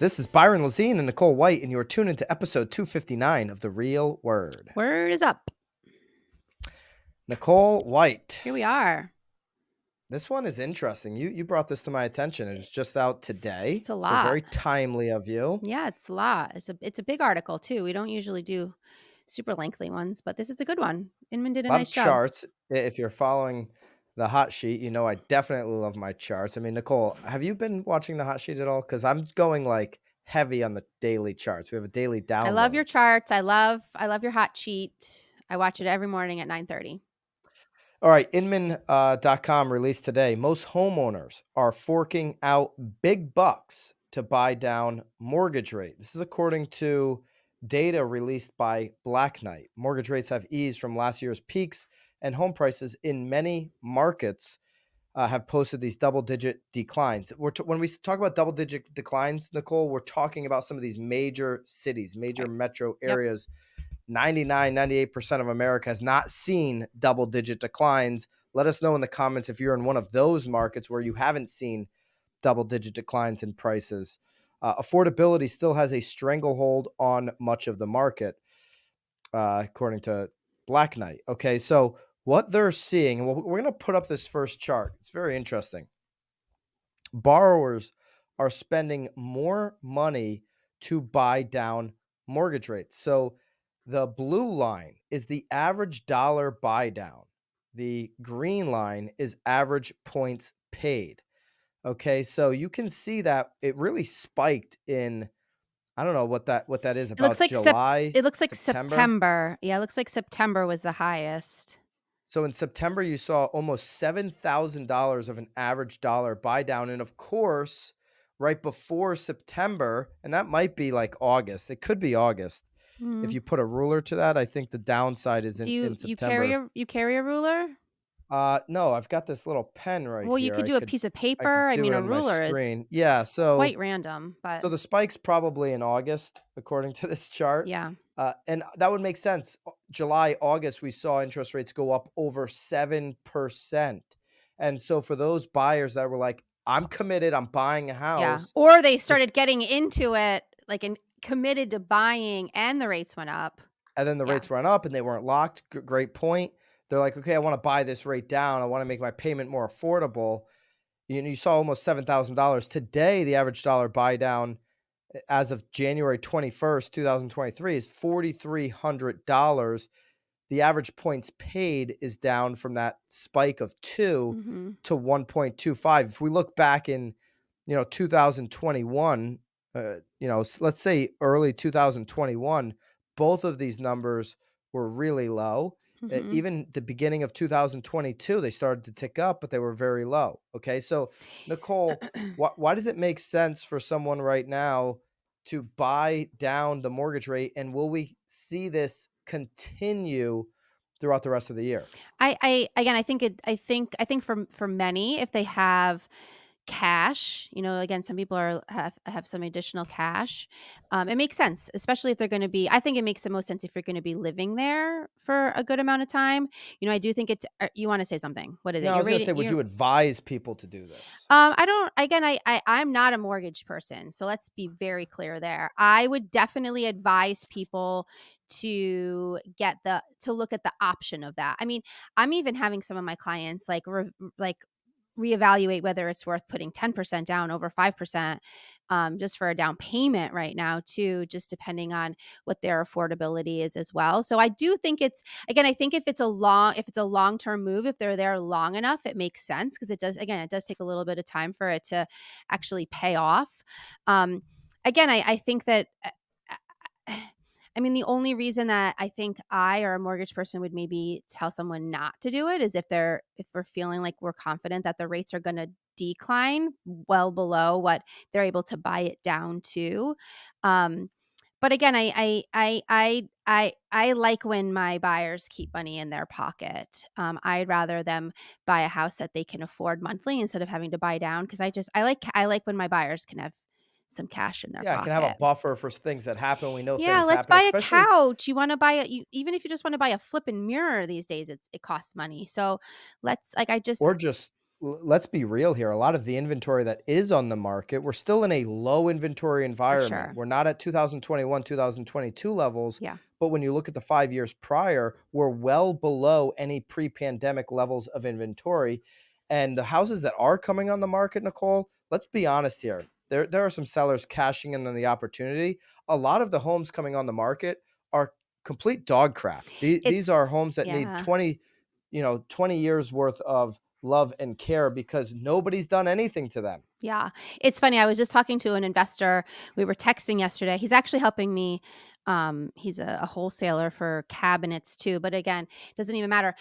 This is Byron Lazine and Nicole White, and you are tuned into episode 259 of The Real Word. Word is up. Nicole White. Here we are. This one is interesting. You brought this to my attention. It was just out today. It's a So lot. very timely of you. Yeah, it's a lot. It's a big article too. We don't usually do super lengthy ones, but this is a good one. Inman did a A lot nice of job. charts. If you're following the hot sheet, you know I definitely love my charts. I mean, Nicole, have you been watching the hot sheet at all? Because I'm going like heavy on the daily charts. We have a daily download. I love your charts. I love your hot sheet. I watch it every morning at 9:30. All right, Inman.com released today. Most homeowners are forking out big bucks to buy down mortgage rate. This is according to data released by Black Knight. Mortgage rates have eased from last year's peaks, and home prices in many markets have posted these double-digit declines. When we talk about double-digit declines, Nicole, we're talking about some of these major cities, major metro areas. 98% of America has not seen double-digit declines. Let us know in the comments if you're in one of those markets where you haven't seen double-digit declines in prices. Affordability still has a stranglehold on much of the market, according to Black Knight. Okay, so what they're seeing, and we're going to put up this first chart. It's very interesting. Borrowers are spending more money to buy down mortgage rates. So the blue line is the average dollar buy down. The green line is average points paid. Okay, so you can see that it really spiked in, I don't know what that is, It looks about like July, it looks like September. September. Yeah, it looks like September was the highest. So in September, you saw almost $7,000 of an average dollar buy down. And of course, right before September, and that might be like August. It could be August. If you put a ruler to that, I think the downside is in September. You carry a ruler? No, I've got this little pen right Well, you here. could do a piece of paper. I do mean, it a on my ruler is screen. Yeah, quite random, so but the spike's probably in August, according to this chart. yeah. And that would make sense. July, August, we saw interest rates go up over 7%. And so for those buyers that were like, I'm committed, I'm buying a Yeah. house. Or they started getting into it, like, and committed to buying, and the rates went up. And then the rates went up and they weren't locked. Great point. They're like, okay, I want to buy this rate down. I want to make my payment more affordable. You saw almost $7,000. Today, the average dollar buy down as of January 21st, 2023 is $4,300. The average points paid is down from that spike of 2 to 1.25. If we look back in, 2021, let's say early 2021, both of these numbers were really low. Even the beginning of 2022, they started to tick up, but they were very low. Okay, so Nicole, why does it make sense for someone right now to buy down the mortgage rate, and will we see this continue throughout the rest of the year? I think for many, if they have cash, again, some people have some additional cash. It makes sense, especially if they're going to be. I think it makes the most sense if you're going to be living there for a good amount of time. I do think it's. You want to say something? What is it? No, I was going to say, would you advise people to do this? I don't. Again, I'm not a mortgage person, so let's be very clear there. I would definitely advise people to look at the option of that. I mean, I'm even having some of my clients reevaluate whether it's worth putting 10% down over 5%, just for a down payment right now too, just depending on what their affordability is as well. So I do think I think if it's a long-term move, if they're there long enough, it makes sense, because it does take a little bit of time for it to actually pay off. I think that the only reason that I think I or a mortgage person would maybe tell someone not to do it is if we're feeling like we're confident that the rates are going to decline well below what they're able to buy it down to. But again, I like when my buyers keep money in their pocket. I'd rather them buy a house that they can afford monthly instead of having to buy down, because I like when my buyers can have some cash in their Yeah, I pocket. can have a buffer for things that happen. We know Yeah, things let's happen, buy a especially couch. You want to buy even if you just want to buy a flipping mirror these days, it costs money. So let's or let's be real here. A lot of the inventory that is on the market, we're still in a low inventory For environment. sure. We're not at 2021, 2022 levels, Yeah. but when you look at the 5 years prior, we're well below any pre-pandemic levels of inventory. And the houses that are coming on the market, Nicole, let's be honest here. There are some sellers cashing in on the opportunity. A lot of the homes coming on the market are complete dog crap. These are It's homes that need yeah. 20 years worth of love and care because nobody's done anything to them. Yeah. It's funny, I was just talking to an investor. We were texting yesterday. He's actually helping me. He's a wholesaler for cabinets too, but again, doesn't even matter.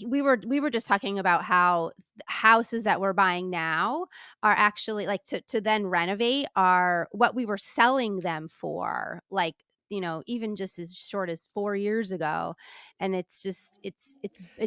We were just talking about how houses that we're buying now are actually like to then renovate are what we were selling them for, like, even just as short as 4 years ago, and it's just it's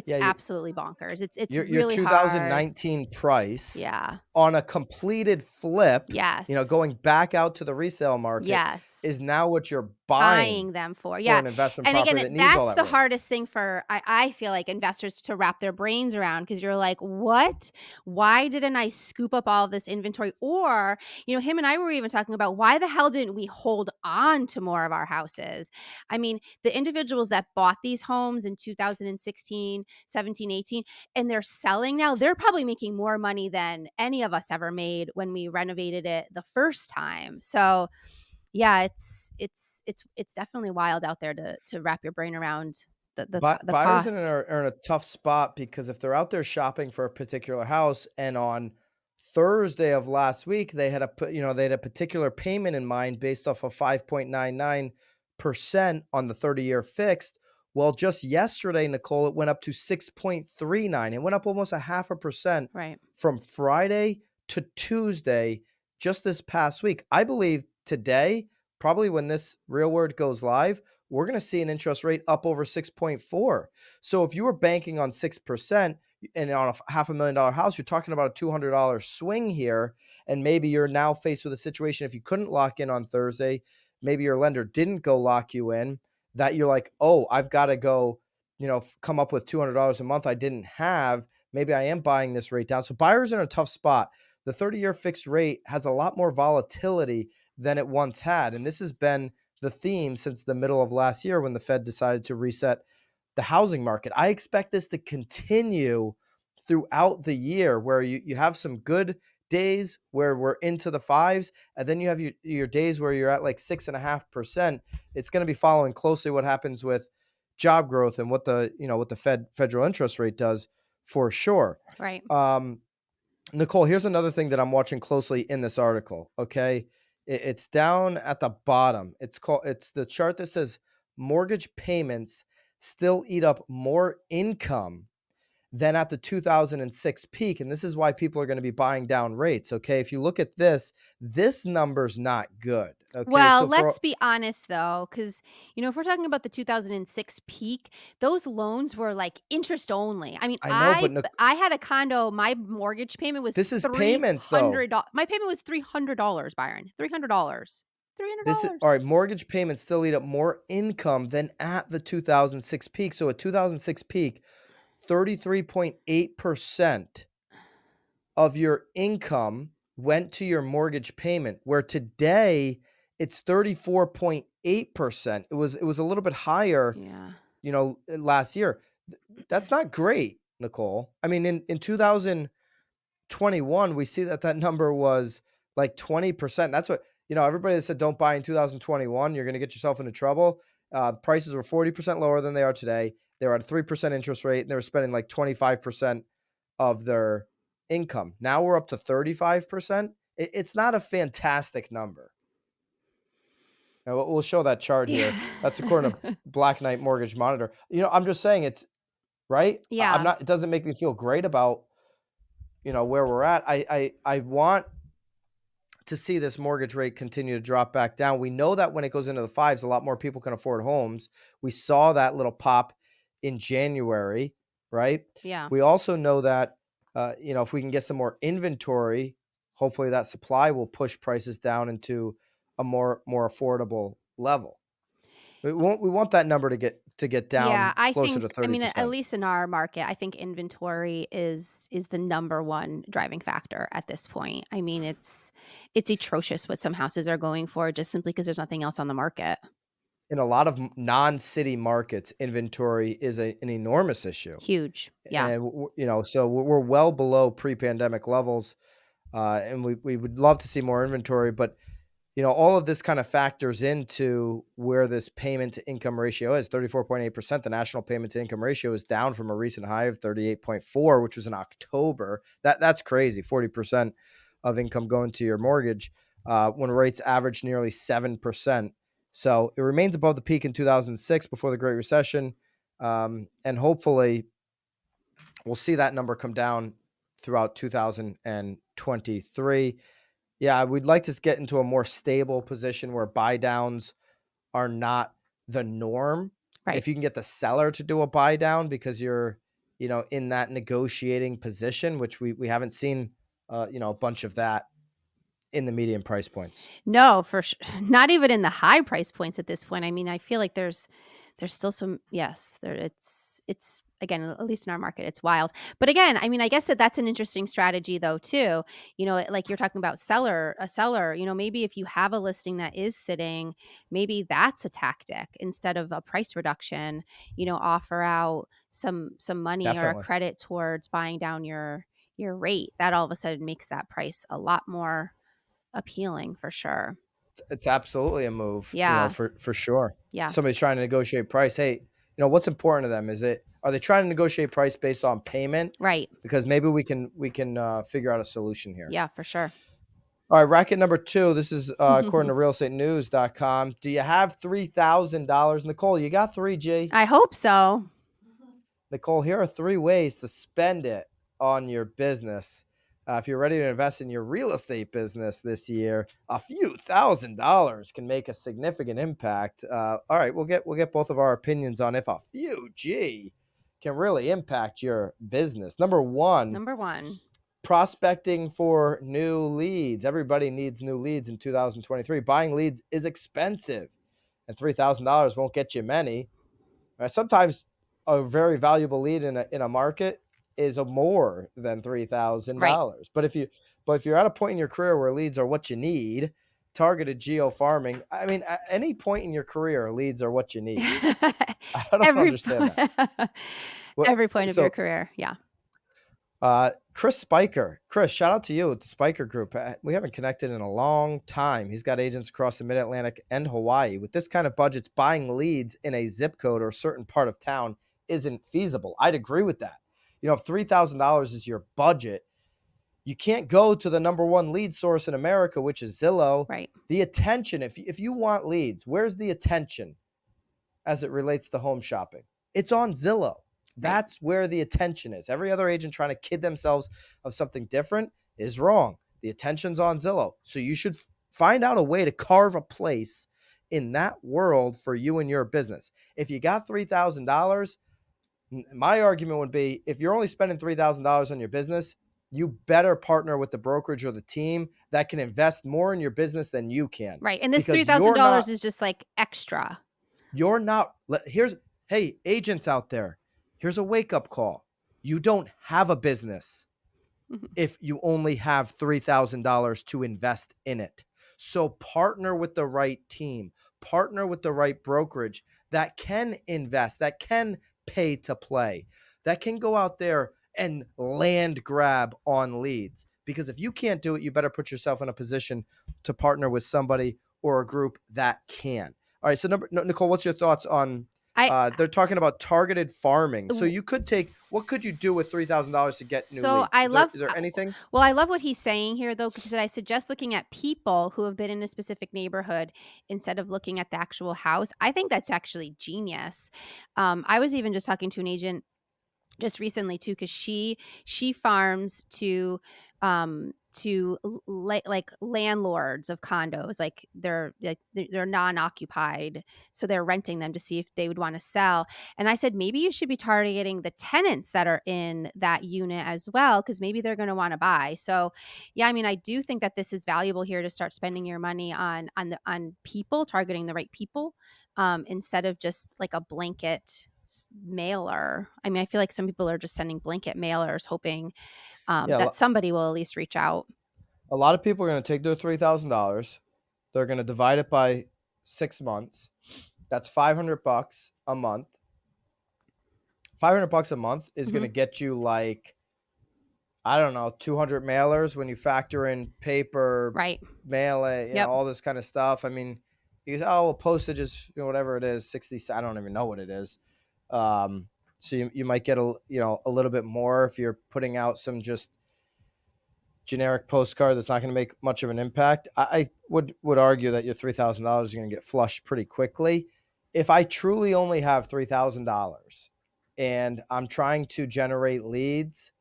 Yeah, absolutely bonkers. It's your really hard. 2019 price Yeah. on a completed flip, Yes. going back out to the resale market Yes. is now what you're buying Buying them for, for yeah, an investment and again, property that needs all that's that the work. hardest thing for I feel like investors to wrap their brains around, because 'cause you're like, "What? Why didn't I scoop up all this inventory?" Or, him and I were even talking about, "Why the hell didn't we hold on to more of our houses?" I mean, the individuals that bought these homes in 2016, 17, 18, and they're selling now, they're probably making more money than any of us ever made when we renovated it the first time. So, yeah, it's definitely wild out there to wrap your brain around the Buyers cost. are in a tough spot because if they're out there shopping for a particular house and on Thursday of last week they had they had a particular payment in mind based off of 5.99% on the 30-year fixed. Well, just yesterday, Nicole, it went up to 6.39. It went up almost a half a percent Right. from Friday to Tuesday just this past week. I believe today, probably when this real word goes live, we're going to see an interest rate up over 6.4. So if you were banking on 6% and on a $500,000 house, you're talking about a $200 swing here. And maybe you're now faced with a situation, if you couldn't lock in on Thursday, maybe your lender didn't go lock you in, that you're like, oh, I've got to go, come up with $200 a month I didn't have. Maybe I am buying this rate down. So buyers are in a tough spot. The 30-year fixed rate has a lot more volatility than it once had. And this has been the theme since the middle of last year when the Fed decided to reset the housing market. I expect this to continue throughout the year where you have some good days where we're into the fives, and then you have your days where you're at like 6.5%. It's going to be following closely what happens with job growth and what the federal interest rate does for sure. Right. Um, Nicole, here's another thing that I'm watching closely in this article. Okay. It's down at the bottom. It's the chart that says mortgage payments still eat up more income than at the 2006 peak. And this is why people are going to be buying down rates. Okay. If you look at this number's not good. Okay. Well, So for let's be honest though, because if we're talking about the 2006 peak, those loans were like interest only. I mean, I know, I but I had a condo. My mortgage payment was this is three payments though. hundred. My payment was $300, Byron. $300. Three hundred This is dollars. all right. Mortgage payments still eat up more income than at the 2006 peak. So at 2006 peak, 33.8% of your income went to your mortgage payment, where today it's 34.8%. It was a little bit higher, Yeah. last year. That's not great, Nicole. I mean, in 2021, we see that number was like 20%. That's what, everybody that said don't buy in 2021, you're going to get yourself into trouble. Prices were 40% lower than they are today. They were at a 3% interest rate and they were spending like 25% of their income. Now we're up to 35%. It's not a fantastic number. Now, we'll show that chart Yeah. here. That's according to Black Knight Mortgage Monitor. I'm just saying it's right. I'm Yeah. not, it doesn't make me feel great about, where we're at. I want to see this mortgage rate continue to drop back down. We know that when it goes into the fives, a lot more people can afford homes. We saw that little pop in January, right? Yeah. We also know that, if we can get some more inventory, hopefully that supply will push prices down into a more affordable level. We want that number to get Yeah, down I closer think to I mean, at 30%. least in our market, I think inventory is the number one driving factor at this point. I mean, it's atrocious what some houses are going for just simply because there's nothing else on the market. In a lot of non-city markets, inventory is an enormous issue. Huge. Yeah. And so we're well below pre-pandemic levels, and we would love to see more inventory, but all of this kind of factors into where this payment to income ratio is 34.8%. The national payment to income ratio is down from a recent high of 38.4, which was in October. That's crazy. 40% of income going to your mortgage, when rates average nearly 7%. So it remains above the peak in 2006 before the Great Recession. And hopefully we'll see that number come down throughout 2023. Yeah, we'd like to get into a more stable position where buy downs are not the norm. Right. If you can get the seller to do a buy down because you're, in that negotiating position, which we haven't seen, a bunch of that in the median price points. No, for sure. Not even in the high price points at this point. I mean, I feel like there's still some yes, there it's again, at least in our market, it's wild. But again, I mean, I guess that's an interesting strategy though too. Like you're talking about a seller, maybe if you have a listing that is sitting, maybe that's a tactic instead of a price reduction, offer out some money or a Definitely. credit towards buying down your rate. That all of a sudden makes that price a lot more appealing for sure. It's absolutely a move, Yeah, for sure. yeah, Somebody's trying to negotiate price. Hey, what's important to them? Are they trying to negotiate price based on payment? right. Because maybe we can figure out a solution here. Yeah, for sure. All right, racket number two. This is according to realestatenews.com. Do you have $3,000? Nicole, you got 3G? I hope so. Nicole, here are 3 ways to spend it on your business. If you're ready to invest in your real estate business this year, a few $1,000s can make a significant impact. All right, we'll get both of our opinions on if a few G can really impact your business. Number one, Number 1. prospecting for new leads. Everybody needs new leads in 2023. Buying leads is expensive, and $3,000 won't get you many. Sometimes a very valuable lead in a market is more than Right. $3,000. But if you're at a point in your career where leads are what you need, targeted geo farming. I mean, at any point in your career, leads are what you need. I don't Every understand that. What every point of your so career. Yeah. Chris Spiker. Chris, shout out to you at the Spiker Group. We haven't connected in a long time. He's got agents across the Mid-Atlantic and Hawaii. With this kind of budgets, buying leads in a zip code or a certain part of town isn't feasible. I'd agree with that. If $3,000 is your budget, you can't go to the number one lead source in America, which is Zillow. Right. The attention, if you want leads, where's the attention as it relates to home shopping? It's on Zillow. Right. That's where the attention is. Every other agent trying to kid themselves of something different is wrong. The attention's on Zillow. So you should find out a way to carve a place in that world for you and your business. If you got $3,000, my argument would be if you're only spending $3,000 on your business, you better partner with the brokerage or the team that can invest more in your business than you can. Right. And this Because you're $3,000 not is just like extra. you're not here's hey, agents out there, here's a wake-up call. You don't have a business Mhm. if you only have $3,000 to invest in it. So partner with the right team, partner with the right brokerage that can invest, that can pay to play, that can go out there and land grab on leads. Because if you can't do it, you better put yourself in a position to partner with somebody or a group that can. All right. So, Nicole, what's your thoughts on? I They're talking about targeted farming. So w you could take. What could you do with $3,000 to get new so leads? I Is there love is there anything? well, I love what he's saying here though, because he said I suggest looking at people who have been in a specific neighborhood instead of looking at the actual house. I think that's actually genius. I was even just talking to an agent just recently too, because she farms to to like landlords of condos, like they're non-occupied, so they're renting them to see if they would want to sell. And I said maybe you should be targeting the tenants that are in that unit as well, because maybe they're going to want to buy. So yeah, I mean, I do think that this is valuable here to start spending your money on people, targeting the right people, instead of just like a blanket mailer. I mean, I feel like some people are just sending blanket mailers hoping Yeah, that somebody will at least reach out. a lot of people are going to take their $3,000. They're going to divide it by 6 months. That's $500 a month. $500 a month is going to Mhm. get you like, I don't know, 200 mailers when you factor in paper, Right. mail it, Yep. all this kind of stuff. I mean, you say, oh, well, postage is, whatever it is, 60, I don't even know what it is. So you might get a little bit more if you're putting out some just generic postcard that's not going to make much of an impact. I would argue that your $3,000 is going to get flushed pretty quickly. If I truly only have $3,000 and I'm trying to generate leads,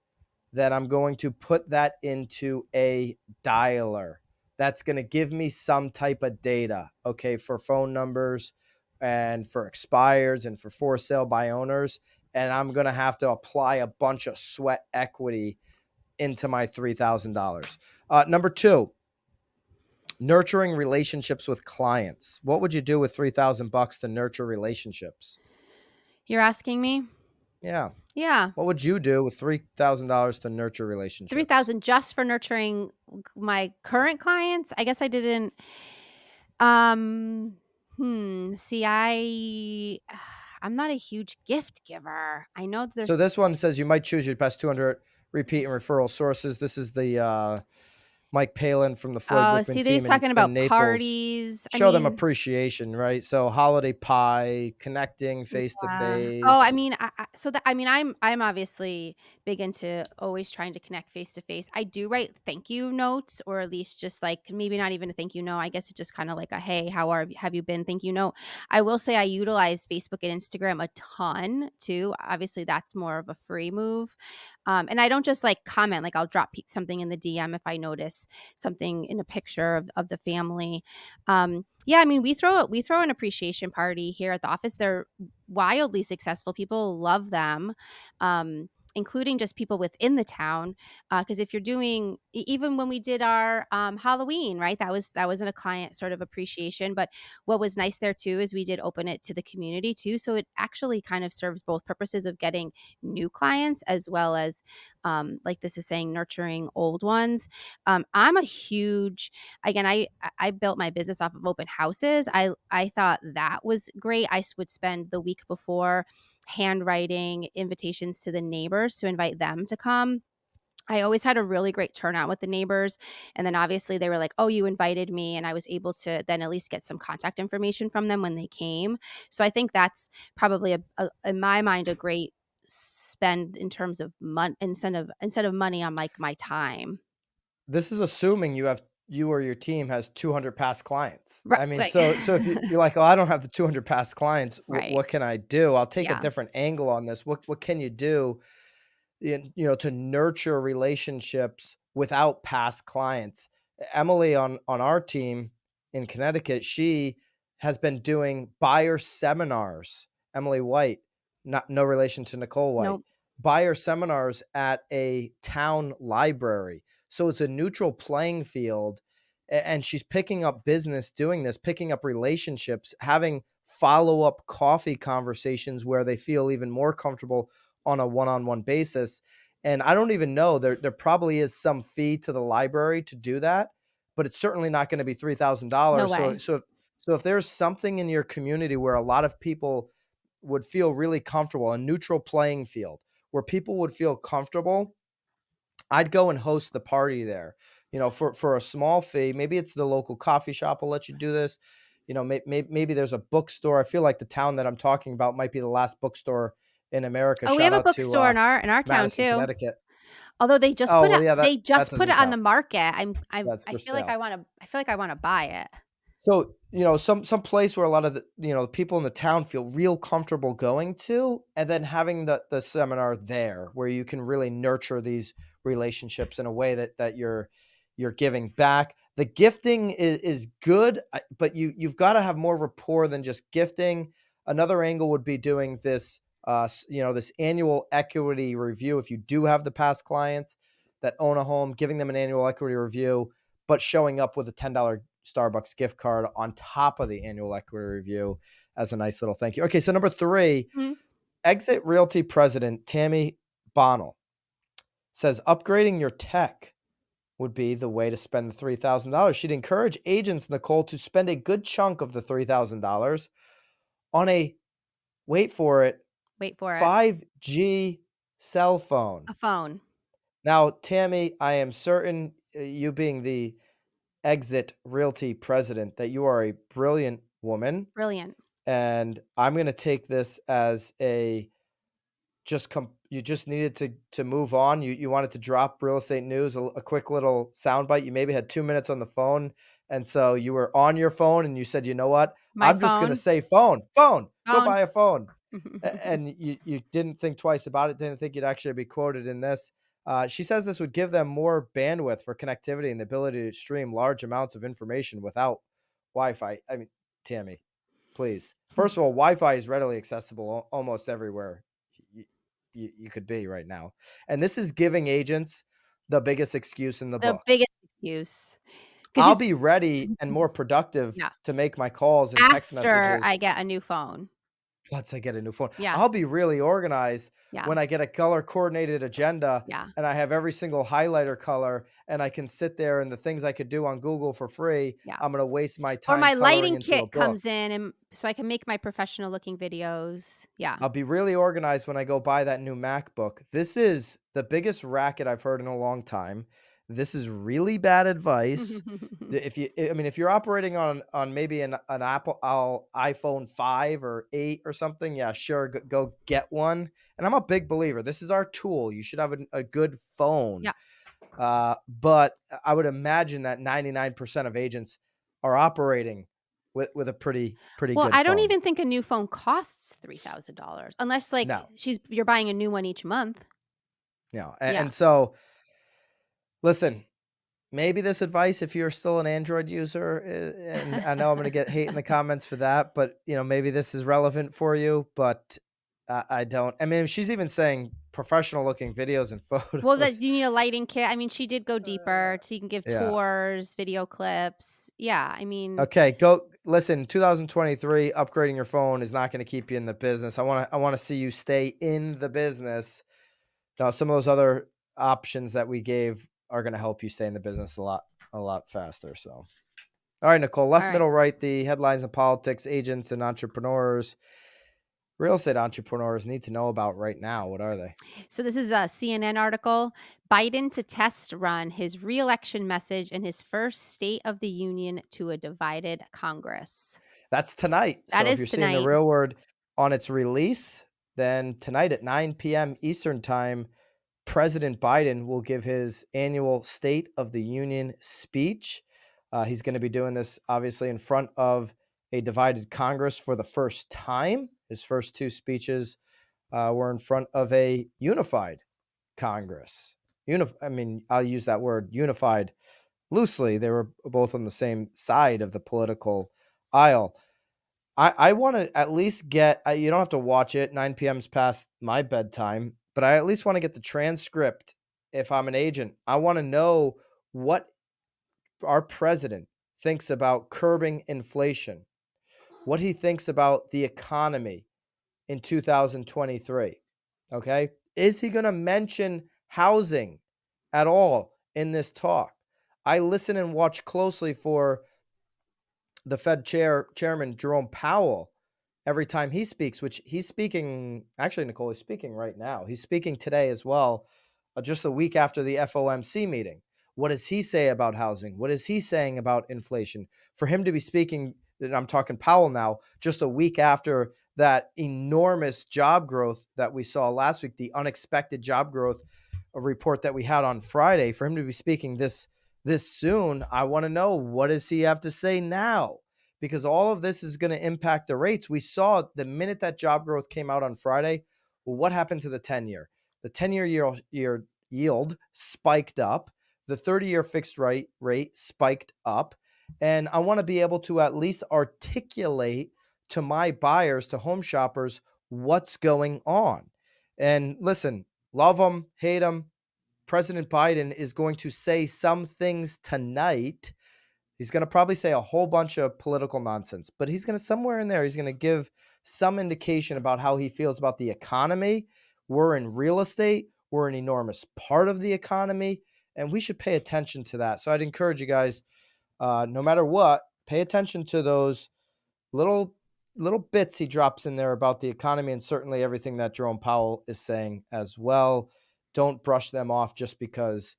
then I'm going to put that into a dialer that's going to give me some type of data, okay, for phone numbers and for expires and for sale by owners. And I'm going to have to apply a bunch of sweat equity into my $3,000. Number two, nurturing relationships with clients. What would you do with $3,000 to nurture relationships? You're asking me? Yeah. Yeah. What would you do with $3,000 to nurture relationships? 3,000 just for nurturing my current clients? I guess I didn't um see, I'm not a huge gift giver. I know that So there's this one says you might choose your best 200 repeat and referral sources. This is the Mike Palin from the Floyd oh, Wickman see, they're team talking in about Naples. parties. I Show them mean, appreciation, right? So holiday pie, connecting face to oh, I face. mean, so that I mean, I'm obviously big into always trying to connect face to face. I do write thank you notes, or at least just like maybe not even a thank you note. I guess it's just kind of like a hey, have you been? Thank you note. I will say I utilize Facebook and Instagram a ton too. Obviously, that's more of a free move, and I don't just like comment. Like I'll drop something in the DM if I notice something in a picture of the family. Yeah, I mean, we throw an appreciation party here at the office. They're wildly successful. People love them, including just people within the town. Because if you're doing, even when we did our Halloween, right, that wasn't a client sort of appreciation. But what was nice there too is we did open it to the community too, so it actually kind of serves both purposes of getting new clients as well as, like this is saying, nurturing old ones. I'm a huge again, I built my business off of open houses. I thought that was great. Would spend the week before handwriting invitations to the neighbors to invite them to come. I always had a really great turnout with the neighbors, and then obviously they were like, "Oh, you invited me," and I was able to then at least get some contact information from them when they came. So I think that's probably a in my mind a great spend in terms of instead of money on like my time. This is assuming you or your team has 200 past clients. Right, I mean, right. so if you're like, "Oh, I don't have the 200 past clients, Right. what can I do?" I'll take a Yeah. different angle on this. What can you do to nurture relationships without past clients? Emily on our team in Connecticut, she has been doing buyer seminars. Emily White, not no relation to Nicole White, Nope. buyer seminars at a town library. So it's a neutral playing field, and she's picking up business doing this, picking up relationships, having follow up coffee conversations where they feel even more comfortable on a one-on-one basis. And I don't even know, there probably is some fee to the library to do that, but it's certainly not going to be No $3,000. way. So if there's something in your community where a lot of people would feel really comfortable, a neutral playing field where people would feel comfortable, I'd go and host the party there. For a small fee. Maybe it's the local coffee shop will let you do this. Maybe there's a bookstore. I feel like the town that I'm talking about might be the last bookstore in America. Oh, we Shout have a out to bookstore in our town Madison, too. Connecticut. Although Oh, well, yeah, that they that just put doesn't it on the count. market. That's I for feel like sale. I feel like I wanna buy it. So, some place where a lot of the people in the town feel real comfortable going to, and then having the seminar there where you can really nurture these relationships in a way that you're giving back. The gifting is good, but you've got to have more rapport than just gifting. Another angle would be doing this, this annual equity review. If you do have the past clients that own a home, giving them an annual equity review, but showing up with a $10 Starbucks gift card on top of the annual equity review as a nice little thank you. Okay, so number 3, Mhm. Exit Realty president Tammy Bonnell says upgrading your tech would be the way to spend the $3,000. She'd encourage agents, Nicole, to spend a good chunk of the $3,000 on a, wait for it, Wait for it. 5G cell phone. A phone. Now, Tammy, I am certain, you being the Exit Realty president, that you are a brilliant woman. Brilliant. And I'm going to take this as a you just needed to move on. You wanted to drop real estate news, a quick little soundbite. You maybe had 2 minutes on the phone, and so you were on your phone, and you said, "You know what? My I'm just going to phone. say phone, go Phone. buy a phone." And you didn't think twice about it. Didn't think you'd actually be quoted in this. She says this would give them more bandwidth for connectivity and the ability to stream large amounts of information without Wi-Fi. I mean, Tammy, please. First of all, Wi-Fi is readily accessible almost everywhere you could be right now. And this is giving agents the biggest excuse in the The book. biggest excuse. 'Cause I'll she's be ready and more productive yeah. to make my calls and text After messages I get a new phone. once I get a new phone. Yeah. I'll be really organized Yeah. when I get a color coordinated agenda Yeah. and I have every single highlighter color and I can sit there and the things I could do on Google for free, Yeah. I'm going to waste my Or time my coloring lighting into a kit book. comes in and so I can make my professional looking videos. Yeah. I'll be really organized when I go buy that new MacBook. This is the biggest racket I've heard in a long time. This is really bad advice. If you're operating on maybe an iPhone 5 or 8 or something, yeah, sure, go get one. And I'm a big believer. This is our tool. You should have a good phone. Yeah. But I would imagine that 99% of agents are operating with a pretty Well, good I don't phone. even think a new phone costs $3,000 unless, like, No, you're buying a new one each month. no. Yeah. And so listen, maybe this advice, if you're still an Android user, and I know I'm going to get hate in the comments for that, but maybe this is relevant for you, but I don't. I mean, she's even saying professional looking videos and Well, that photos. you need a lighting kit. I mean, she did go Uh, deeper so you can give yeah. tours, video clips. Yeah, I mean Okay. Go listen. 2023, upgrading your phone is not going to keep you in the business. I want to see you stay in the business. Now, some of those other options that we gave are going to help you stay in the business a lot faster. So. All right, Nicole, all left, right. middle, right, the headlines and politics agents and entrepreneurs, real estate entrepreneurs need to know about right now. What are they? So this is a CNN article. Biden to test run his reelection message in his first State of the Union to a divided Congress. That's tonight. That So if is you're seeing the tonight. real word on its release, then tonight at 9 p.m. Eastern time, President Biden will give his annual State of the Union speech. He's going to be doing this obviously in front of a divided Congress for the first time. His first 2 speeches were in front of a unified Congress. I'll use that word unified loosely. They were both on the same side of the political aisle. I want to at least get, you don't have to watch it. 9 p.m. is past my bedtime, but I at least want to get the transcript if I'm an agent. I want to know what our president thinks about curbing inflation, what he thinks about the economy in 2023. Okay. Is he going to mention housing at all in this talk? I listen and watch closely for the Fed chairman, Jerome Powell, every time he speaks, which he's speaking, actually, Nicole, he's speaking right now. He's speaking today as well, just a week after the FOMC meeting. What does he say about housing? What is he saying about inflation? For him to be speaking, and I'm talking Powell now, just a week after that enormous job growth that we saw last week, the unexpected job growth report that we had on Friday, for him to be speaking this soon, I want to know, what does he have to say now? Because all of this is going to impact the rates. We saw the minute that job growth came out on Friday, well, what happened to the 10-year? The 10-year yield spiked up. The 30-year fixed rate spiked up. And I want to be able to at least articulate to my buyers, to home shoppers, what's going on. And listen, love them, hate them. President Biden is going to say some things tonight. He's going to probably say a whole bunch of political nonsense, but he's going to, somewhere in there, he's going to give some indication about how he feels about the economy. We're in real estate. We're an enormous part of the economy, and we should pay attention to that. So I'd encourage you guys, no matter what, pay attention to those little bits he drops in there about the economy, and certainly everything that Jerome Powell is saying as well. Don't brush them off just because,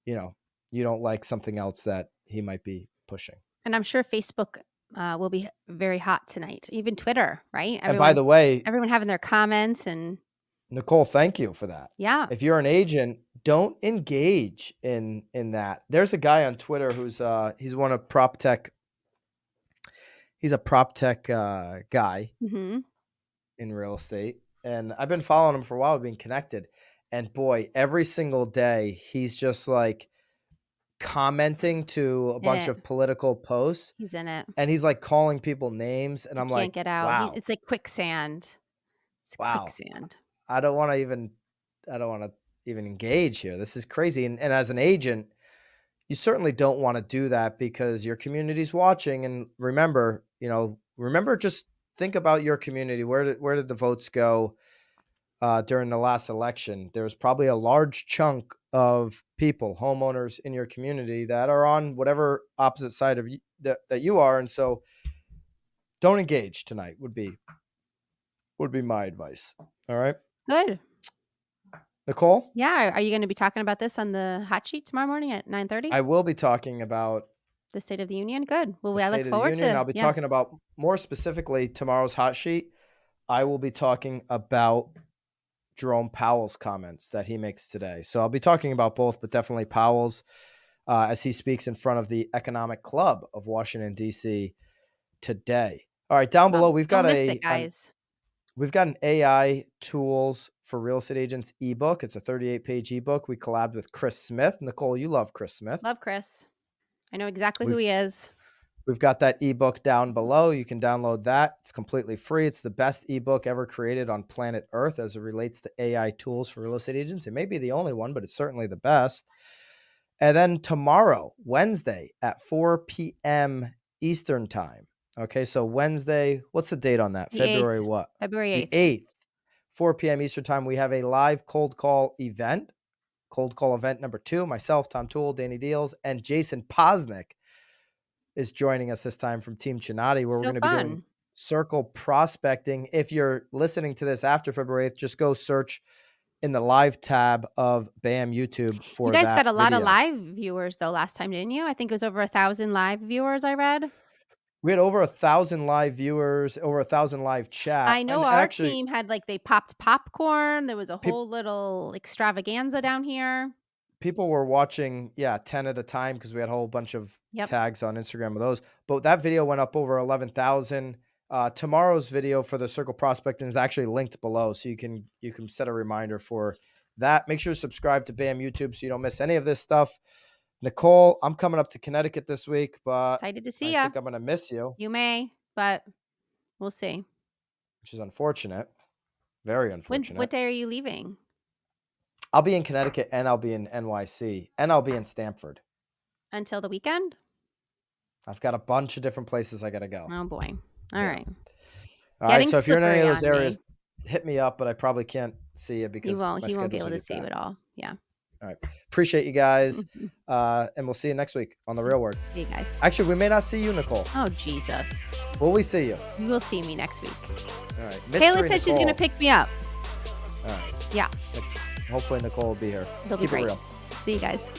you don't like something else that he might be pushing. And I'm sure Facebook will be very hot tonight. Even Twitter, right? And by the way, everyone having their comments and Nicole, thank you for that. yeah. If you're an agent, don't engage in that. There's a guy on Twitter who's he's one of prop tech. He's a prop tech guy Mm-hmm. in real estate, and I've been following him for a while. We've been connected, and boy, every single day he's just like commenting to a bunch of political posts. He's in it. And he's like calling people names, and I'm like, can't get out. wow. It's like quicksand. It's Wow. quicksand. I don't want to even engage here. This is crazy. And as an agent, you certainly don't want to do that because your community's watching. And remember, just think about your community. Where did the votes go during the last election? There's probably a large chunk of people, homeowners in your community that are on whatever opposite side of you that you are. And so don't engage tonight would be my advice. All right. Good. Nicole? Yeah. Are you going to be talking about this on the hot sheet tomorrow morning at 9:30? I will be talking about the State of the Union. Good. Well, I State look of the forward Union. to. I'll be talking about, more specifically, tomorrow's hot sheet. I will be talking about Jerome Powell's comments that he makes today. So I'll be talking about both, but definitely Powell's as he speaks in front of the Economic Club of Washington, D.C. today. All right, down below, we've got we've got an AI tools for real estate agents ebook. It's a 38-page ebook. We collabed with Chris Smith. Nicole, you love Chris Smith. Love Chris. I know exactly who he is. We've got that ebook down below. You can download that. It's completely free. It's the best ebook ever created on planet Earth as it relates to AI tools for real estate agents. It may be the only one, but it's certainly the best. And then tomorrow, Wednesday at 4 p.m. Eastern time. Okay, so Wednesday, what's the date on that? February 8th. what? February 8th. The 8th, 4 p.m. Eastern time. We have a live cold call event. Cold call event number 2. Myself, Tom Toole, Danny Deals, and Jason Posnick is joining us this time from Team Chinati, where we're going to be doing circle prospecting. If you're listening to this after February 8th, just go search in the live tab of BAM YouTube for that. You guys got a lot of live viewers though last time, didn't you? I think it was over 1,000 live viewers I read. We had over 1,000 live viewers, over 1,000 live chat. I know our team had they popped popcorn. There was a whole little extravaganza down here. People were watching, 10 at a time because we had a whole bunch of tags on Instagram of those. But that video went up over 11,000. Tomorrow's video for the circle prospecting is actually linked below, so you can set a reminder for that. Make sure to subscribe to BAM YouTube so you don't miss any of this stuff. Nicole, I'm coming up to Connecticut this week, but excited to see you. I think I'm going to miss you. You may, but we'll see. Which is unfortunate. Very unfortunate. What day are you leaving? I'll be in Connecticut, and I'll be in NYC, and I'll be in Stamford. Until the weekend? I've got a bunch of different places I got to go. Oh, boy. All right. All right, so if you're in any of those areas, hit me up, but I probably can't see you because he won't be able to see it all. Yeah. All right. Appreciate you guys. And we'll see you next week on The Real Word. See you guys. Actually, we may not see you, Nicole. Oh, Jesus. Will we see you? You will see me next week. All right. Kayla said she's going to pick me up. All right. Yeah. Hopefully Nicole will be here. It'll be great. It real. See you guys.